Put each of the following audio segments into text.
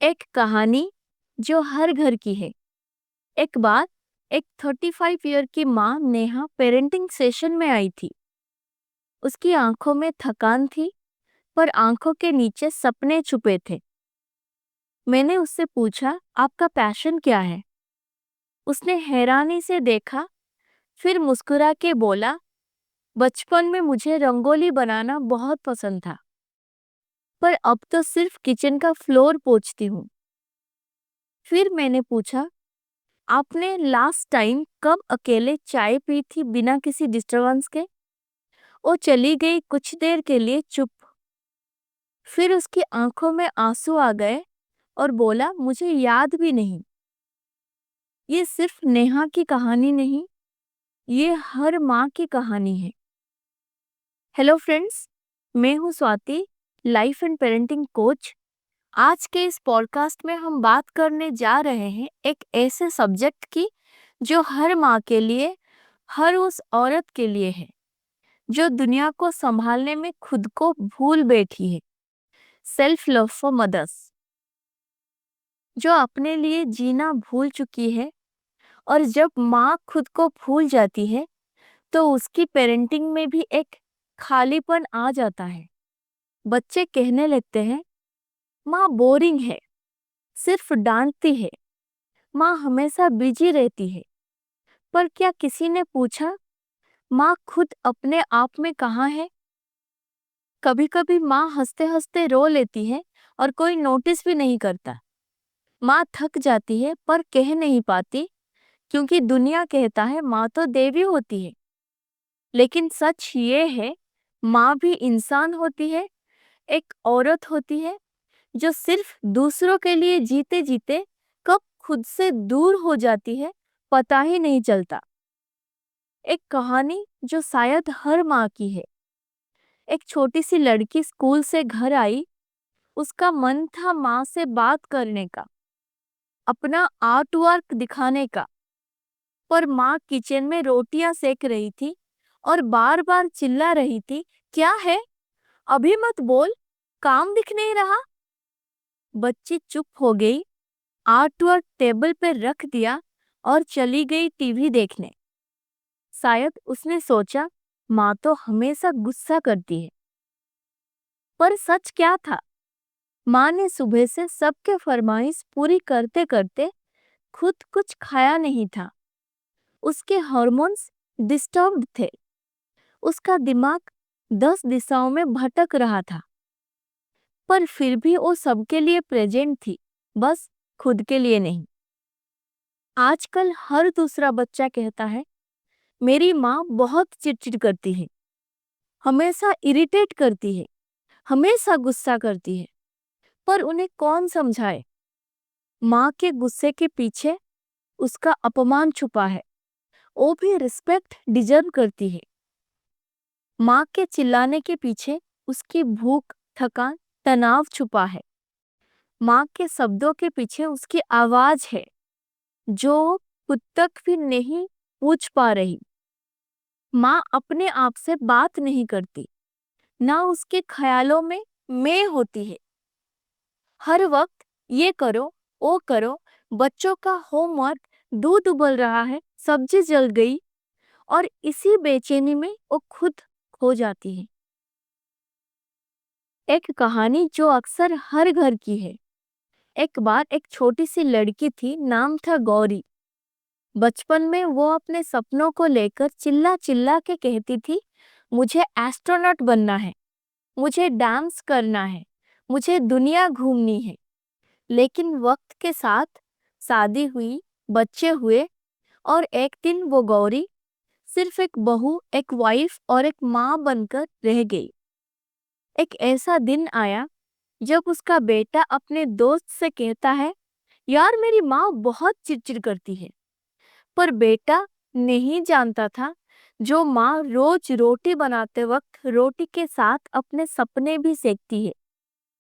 एक कहानी जो हर घर की है। एक बार एक 35 ईयर की माँ नेहा पेरेंटिंग सेशन में आई थी। उसकी आंखों में थकान थी, पर आंखों के नीचे सपने छुपे थे। मैंने उससे पूछा, आपका पैशन क्या है? उसने हैरानी से देखा, फिर मुस्कुरा के बोला, बचपन में मुझे रंगोली बनाना बहुत पसंद था, पर अब तो सिर्फ किचन का फ्लोर पोंछती हूँ। फिर मैंने पूछा, आपने लास्ट टाइम कब अकेले चाय पी थी बिना किसी डिस्टरबेंस के? वो चली गई कुछ देर के लिए चुप। फिर उसकी आंखों में आंसू आ गए और बोला, मुझे याद भी नहीं। ये सिर्फ नेहा की कहानी नहीं, ये हर माँ की कहानी है। हेलो फ्रेंड्स, मैं हूँ Swati, life and parenting coach. आज के इस पॉडकास्ट में हम बात करने जा रहे हैं एक ऐसे सब्जेक्ट की जो हर माँ के लिए, हर उस औरत के लिए है जो दुनिया को संभालने में खुद को भूल बैठी है। सेल्फ लव फॉर मदर्स, जो अपने लिए जीना भूल चुकी है। और जब माँ खुद को भूल जाती है तो उसकी पेरेंटिंग में भी एक खालीपन आ जाता है। बच्चे कहने लगते हैं, माँ बोरिंग है, सिर्फ डांटती है, माँ हमेशा बिजी रहती है। पर क्या किसी ने पूछा, माँ खुद अपने आप में कहाँ है? कभी कभी माँ हंसते हंसते रो लेती है और कोई नोटिस भी नहीं करता। माँ थक जाती है पर कह नहीं पाती, क्योंकि दुनिया कहता है माँ तो देवी होती है। लेकिन सच ये है, माँ भी इंसान होती है, एक औरत होती है जो सिर्फ दूसरों के लिए जीते जीते कब खुद से दूर हो जाती है, पता ही नहीं चलता। एक कहानी जो शायद हर माँ की है। एक छोटी सी लड़की स्कूल से घर आई। उसका मन था माँ से बात करने का, अपना आर्ट वर्क दिखाने का। पर माँ किचन में रोटियां सेक रही थी और बार बार चिल्ला रही थी, क्या है, अभी मत बोल, काम दिख नहीं रहा। बच्ची चुप हो गई, आर्ट वर्क टेबल पर रख दिया और चली गई टीवी देखने। शायद उसने सोचा, माँ तो हमेशा गुस्सा करती है। पर सच क्या था? माँ ने सुबह से सबके फरमाइश पूरी करते करते खुद कुछ खाया नहीं था। उसके हार्मोन्स डिस्टर्ब्ड थे। उसका दिमाग 10 दिशाओं में भटक रहा था। पर फिर भी वो सबके लिए प्रेजेंट थी, बस खुद के लिए नहीं। आजकल हर दूसरा बच्चा कहता है, मेरी माँ बहुत चिड़चिड़ करती है, हमेशा इरिटेट करती है, हमेशा गुस्सा करती है। पर उन्हें कौन समझाए? माँ के गुस्से के पीछे उसका अपमान छुपा है। वो भी रिस्पेक्ट डिजर्व करती है। माँ के चिल्लाने के पीछे उसकी भूख, थकान, तनाव छुपा है। माँ के शब्दों के पीछे उसकी आवाज है जो खुद तक भी नहीं पूछ पा रही। माँ अपने आप से बात नहीं करती, ना उसके ख्यालों में मैं होती है। हर वक्त ये करो, वो करो, बच्चों का होमवर्क, दूध उबल रहा है, सब्जी जल गई, और इसी बेचैनी में वो खुद खो जाती है। एक कहानी जो अक्सर हर घर की है। एक बार एक छोटी सी लड़की थी, नाम था गौरी। बचपन में वो अपने सपनों को लेकर चिल्ला चिल्ला के कहती थी, मुझे एस्ट्रोनॉट बनना है, मुझे डांस करना है, मुझे दुनिया घूमनी है। लेकिन वक्त के साथ शादी हुई, बच्चे हुए, और एक दिन वो गौरी सिर्फ एक बहू, एक वाइफ और एक माँ बनकर रह गई। एक ऐसा दिन आया जब उसका बेटा अपने दोस्त से कहता है, यार मेरी माँ बहुत चिड़चिड़ करती है। पर बेटा नहीं जानता था, जो माँ रोज रोटी बनाते वक्त रोटी के साथ अपने सपने भी सेकती है,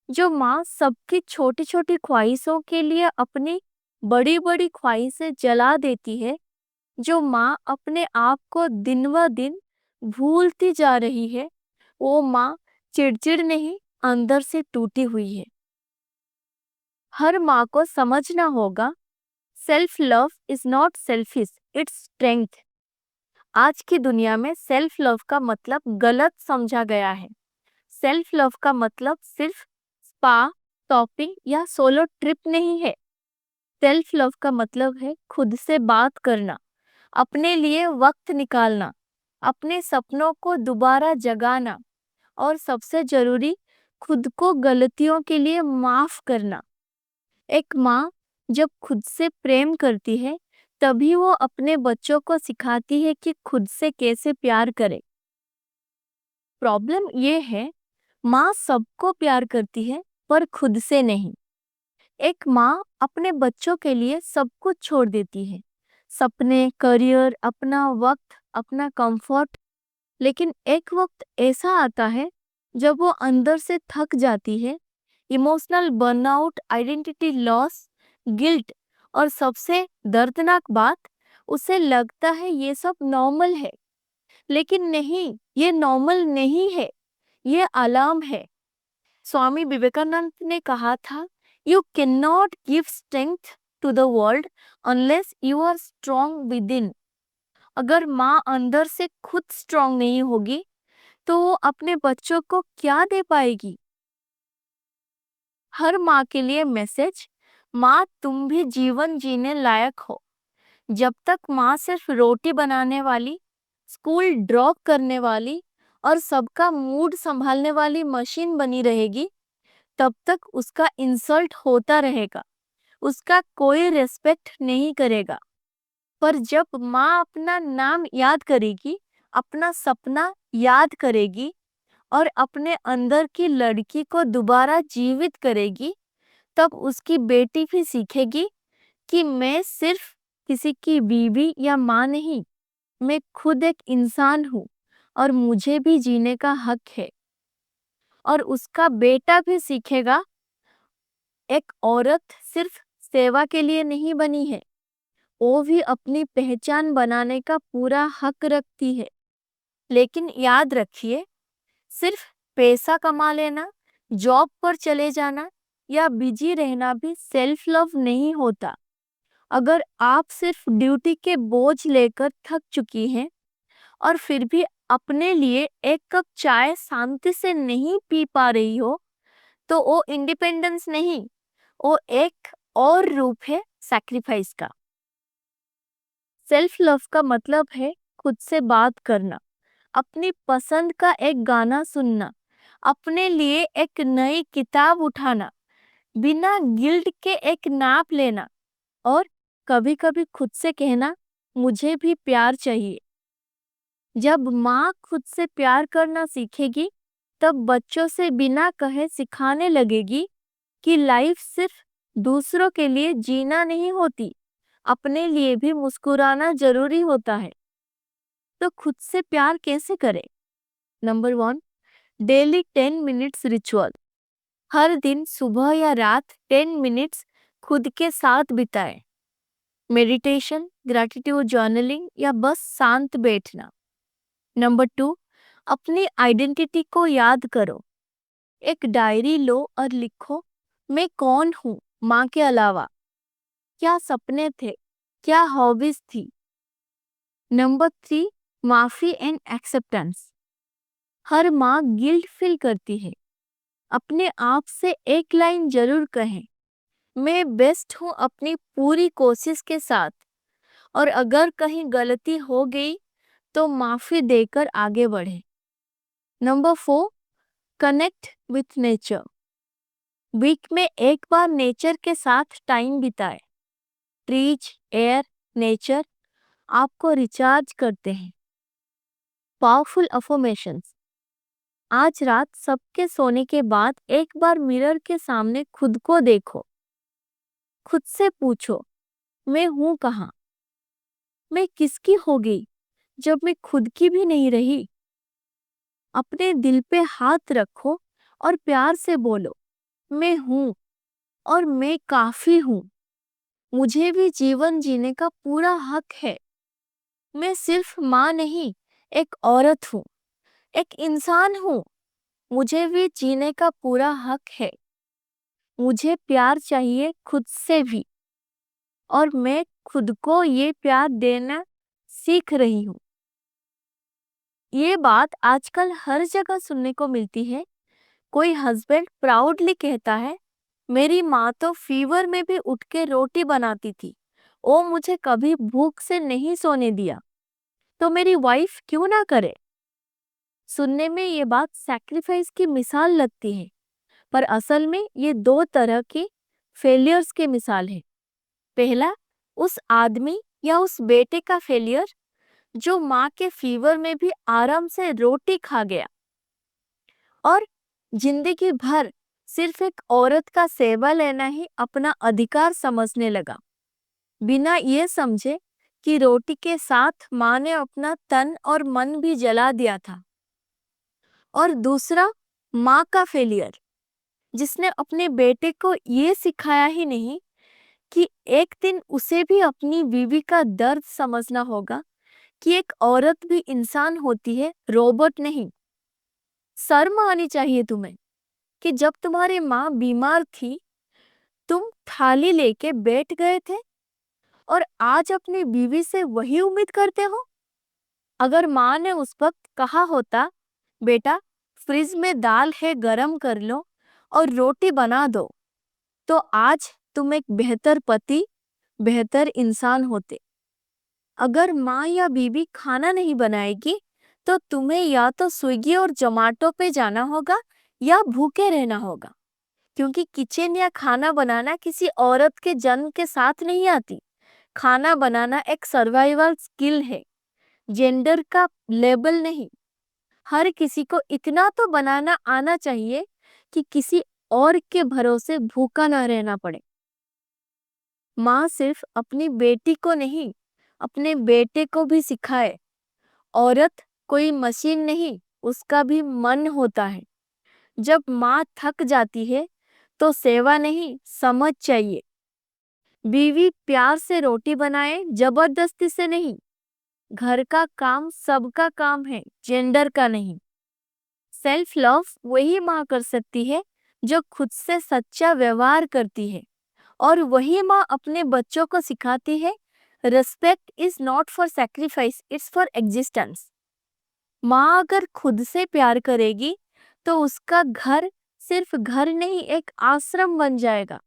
जो माँ सबकी छोटी छोटी ख्वाहिशों के लिए अपनी बड़ी बड़ी ख्वाहिशें जला देती है, जो माँ अपने आप को दिन व दिन भूलती जा रही है, वो माँ चिड़चिड़ नहीं, अंदर से टूटी हुई है। हर माँ को समझना होगा, self love is not selfish, its strength. आज की दुनिया में सेल्फ लव का मतलब गलत समझा गया है। सेल्फ लव का मतलब सिर्फ स्पा, शॉपिंग या सोलो ट्रिप नहीं है। सेल्फ लव का मतलब है खुद से बात करना, अपने लिए वक्त निकालना, अपने सपनों को दोबारा जगाना और सबसे जरूरी, खुद को गलतियों के लिए माफ करना। एक माँ जब खुद से प्रेम करती है, तभी वो अपने बच्चों को सिखाती है कि खुद से कैसे प्यार करें। प्रॉब्लम ये है, माँ सबको प्यार करती है पर खुद से नहीं। एक माँ अपने बच्चों के लिए सब कुछ छोड़ देती है, सपने, करियर, अपना वक्त, अपना कंफर्ट। लेकिन एक वक्त ऐसा आता है जब वो अंदर से थक जाती है, emotional burnout, identity loss, guilt, और सबसे दर्दनाक बात, उसे लगता है ये सब नॉर्मल है। लेकिन नहीं, ये नॉर्मल नहीं है, ये अलार्म है। स्वामी विवेकानंद ने कहा था, you can not give strength to the world unless you are strong within. अगर माँ अंदर से खुद स्ट्रॉन्ग नहीं होगी, तो वो अपने बच्चों को क्या दे पाएगी। हर माँ के लिए मैसेज, माँ तुम भी जीवन जीने लायक हो। जब तक माँ सिर्फ रोटी बनाने वाली, स्कूल ड्रॉप करने वाली और सबका मूड संभालने वाली मशीन बनी रहेगी, तब तक उसका इंसल्ट होता रहेगा, उसका कोई रिस्पेक्ट नहीं करेगा। पर जब माँ अपना नाम याद करेगी, अपना सपना याद करेगी और अपने अंदर की लड़की को दोबारा जीवित करेगी, तब उसकी बेटी भी सीखेगी कि मैं सिर्फ किसी की बीवी या माँ नहीं, मैं खुद एक इंसान हूँ और मुझे भी जीने का हक है। और उसका बेटा भी सीखेगा, एक औरत सिर्फ सेवा के लिए नहीं बनी है, वो भी अपनी पहचान बनाने का पूरा हक रखती है। लेकिन याद रखिए, सिर्फ पैसा कमा लेना, जॉब पर चले जाना या बिजी रहना भी सेल्फ लव नहीं होता। अगर आप सिर्फ ड्यूटी के बोझ लेकर थक चुकी हैं और फिर भी अपने लिए एक कप चाय शांति से नहीं पी पा रही हो, तो वो इंडिपेंडेंस नहीं, वो एक और रूप है सैक्रिफाइस का। सेल्फ लव का मतलब है खुद से बात करना, अपनी पसंद का एक गाना सुनना, अपने लिए एक नई किताब उठाना, बिना गिल्ट के एक नाप लेना और कभी कभी खुद से कहना, मुझे भी प्यार चाहिए। जब माँ खुद से प्यार करना सीखेगी, तब बच्चों से बिना कहे सिखाने लगेगी कि लाइफ सिर्फ दूसरों के लिए जीना नहीं होती, अपने लिए भी मुस्कुराना जरूरी होता है। तो खुद से प्यार कैसे करें? Number 1, daily 10 minutes ritual. हर दिन सुबह या रात 10 मिनट्स खुद के साथ बिताएं। मेडिटेशन, ग्रैटिट्यूड जर्नलिंग या बस शांत बैठना। नंबर 2, अपनी आइडेंटिटी को याद करो। एक डायरी लो और लिखो, मैं कौन हूँ माँ के अलावा, क्या सपने थे, क्या हॉबीज थी। नंबर 3, माफी एंड एक्सेप्टेंस। हर माँ गिल्ट फील करती है, अपने आप से एक लाइन जरूर कहें, मैं बेस्ट हूँ अपनी पूरी कोशिश के साथ। और अगर कहीं गलती हो गई तो माफी देकर आगे बढ़े। Number 4, connect with nature. Week में एक बार नेचर के साथ टाइम बिताए। ट्रीज, एयर, नेचर आपको रिचार्ज करते हैं। Powerful affirmations. आज रात सबके सोने के बाद एक बार मिरर के सामने खुद को देखो। खुद से पूछो, मैं हूं कहाँ, मैं किसकी हो गई जब मैं खुद की भी नहीं रही। अपने दिल पे हाथ रखो और प्यार से बोलो, मैं हूं और मैं काफी हूं, मुझे भी जीवन जीने का पूरा हक है। मैं सिर्फ माँ नहीं, एक औरत हूँ, एक इंसान हूँ, मुझे भी जीने का पूरा हक है। मुझे प्यार चाहिए खुद से भी, और मैं खुद को ये प्यार देना सीख रही हूँ। ये बात आजकल हर जगह सुनने को मिलती है। कोई हस्बैंड प्राउडली कहता है, मेरी माँ तो फीवर में भी उठ के रोटी बनाती थी, वो मुझे कभी भूख से नहीं सोने दिया, तो मेरी वाइफ क्यों ना करे। सुनने में ये बात सैक्रिफाइस की मिसाल लगती है, पर असल में ये दो तरह के फेलियर्स की मिसाल है। पहला, उस आदमी या उस बेटे का फेलियर जो माँ के फीवर में भी आराम से रोटी खा गया और जिंदगी भर सिर्फ एक औरत का सेवा लेना ही अपना अधिकार समझने लगा, बिना ये समझे कि रोटी के साथ माँ ने अपना तन और मन भी जला दिया था। और दूसरा, माँ का फेलियर, जिसने अपने बेटे को ये सिखाया ही नहीं कि एक दिन उसे भी अपनी बीवी का दर्द समझना होगा, कि एक औरत भी इंसान होती है, रोबोट नहीं। शर्म आनी चाहिए तुम्हें कि जब तुम्हारी माँ बीमार थी, तुम थाली लेके बैठ गए थे और आज अपनी बीवी से वही उम्मीद करते हो। अगर माँ ने उस वक्त कहा होता, बेटा फ्रिज में दाल है गरम कर लो और रोटी बना दो, तो आज तुम एक बेहतर पति, बेहतर इंसान होते। अगर माँ या बीवी खाना नहीं बनाएगी तो तुम्हें या तो स्विगी और जोमेटो पे जाना होगा या भूखे रहना होगा, क्योंकि किचन या खाना बनाना किसी औरत के जन्म के साथ नहीं आती। खाना बनाना एक सर्वाइवल स्किल है, जेंडर का लेबल नहीं। हर किसी को इतना तो बनाना आना चाहिए कि किसी और के भरोसे भूखा ना रहना पड़े। माँ सिर्फ अपनी बेटी को नहीं, अपने बेटे को भी सिखाए, औरत कोई मशीन नहीं, उसका भी मन होता है। जब माँ थक जाती है तो सेवा नहीं, समझ चाहिए। बीवी प्यार से रोटी बनाए, जबरदस्ती से नहीं। घर का काम सबका काम है, जेंडर का नहीं। सेल्फ लव वही माँ कर सकती है जो खुद से सच्चा व्यवहार करती है, और वही माँ अपने बच्चों को सिखाती है, respect is not for sacrifice, it's for existence. माँ अगर खुद से प्यार करेगी तो उसका घर सिर्फ घर नहीं, एक आश्रम बन जाएगा,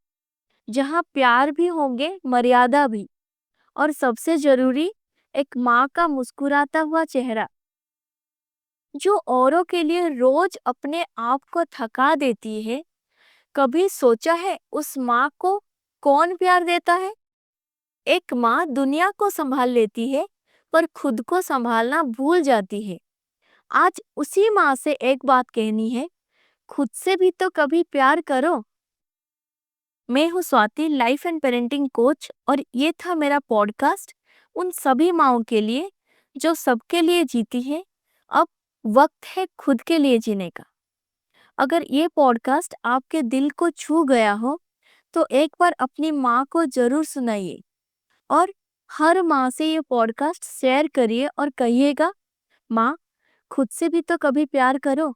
जहाँ प्यार भी होंगे, मर्यादा भी, और सबसे जरूरी एक माँ का मुस्कुराता हुआ चेहरा, जो औरों के लिए रोज अपने आप को थका देती है। कभी सोचा है उस माँ को कौन प्यार देता है? एक माँ दुनिया को संभाल लेती है पर खुद को संभालना भूल जाती है। आज उसी माँ से एक बात कहनी है, खुद से भी तो कभी प्यार करो। मैं हूँ Swati, life and parenting coach, और ये था मेरा पॉडकास्ट उन सभी माँओं के लिए जो सबके लिए जीती है। अब वक्त है खुद के लिए जीने का। अगर ये पॉडकास्ट आपके दिल को छू गया हो तो एक बार अपनी माँ को जरूर सुनाइए, और हर माँ से ये पॉडकास्ट शेयर करिए और कहिएगा, माँ खुद से भी तो कभी प्यार करो।